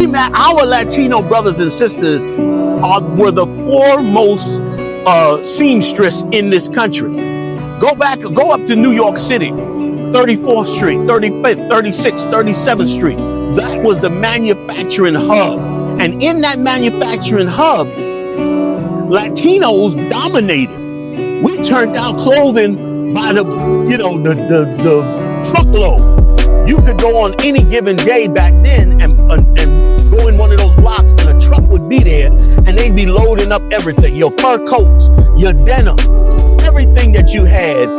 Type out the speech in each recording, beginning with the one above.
Our Latino brothers and sisters were the foremost seamstress in this country. Go up to New York City, 34th Street, 35th, 36th, 37th Street. That was the manufacturing hub. And in that manufacturing hub, Latinos dominated. We turned out clothing by the truckload. You could go on any given day back then and go in one of those blocks and a truck would be there and they'd be loading up everything. Your fur coats, your denim, everything that you had,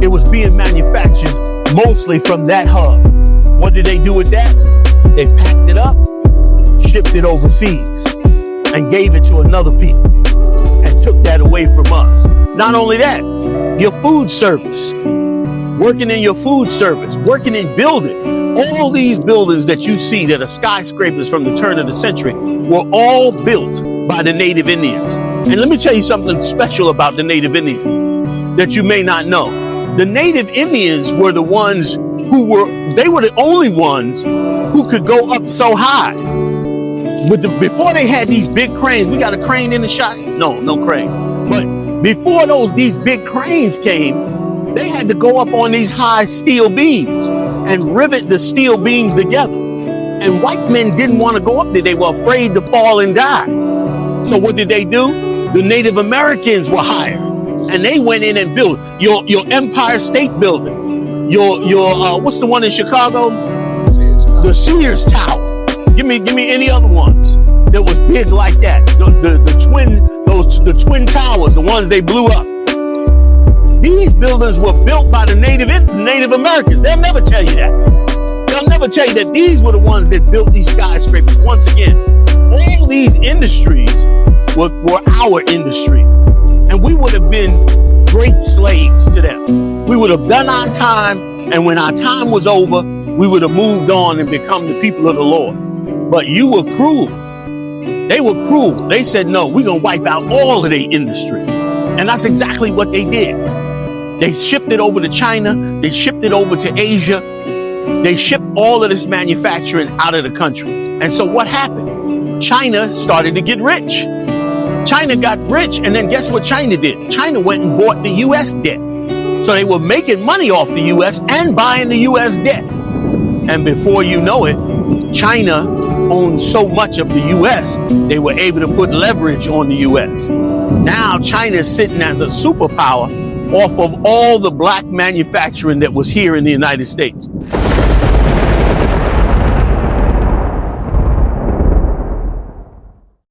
it was being manufactured mostly from that hub. What did they do with that? They packed it up, shipped it overseas, and gave it to another people and took that away from us. Not only that, your food service, working in your food service, working in building. All these buildings that you see that are skyscrapers from the turn of the century were all built by the Native Indians. And let me tell you something special about the Native Indians that you may not know. The Native Indians were the ones they were the only ones who could go up so high. Before they had these big cranes, we got a crane in the shot? No crane. But before these big cranes came, they had to go up on these high steel beams and rivet the steel beams together. And white men didn't want to go up there. They were afraid to fall and die. So what did they do? The Native Americans were hired. And they went in and built your Empire State Building. Your what's the one in Chicago? The Sears Tower. Give me any other ones that was big like that. The twin towers, the ones they blew up. These buildings were built by the Native Americans. They'll never tell you that. They'll never tell you that these were the ones that built these skyscrapers. Once again, all these industries were our industry. And we would have been great slaves to them. We would have done our time, and when our time was over, we would have moved on and become the people of the Lord. But you were cruel. They were cruel. They said, no, we're going to wipe out all of their industry. And that's exactly what they did. They shipped it over to China. They shipped it over to Asia. They shipped all of this manufacturing out of the country. And so what happened? China started to get rich. China got rich, and then guess what China did? China went and bought the U.S. debt. So they were making money off the U.S. and buying the U.S. debt. And before you know it, China owned so much of the U.S., they were able to put leverage on the U.S. Now China is sitting as a superpower off of all the black manufacturing that was here in the United States.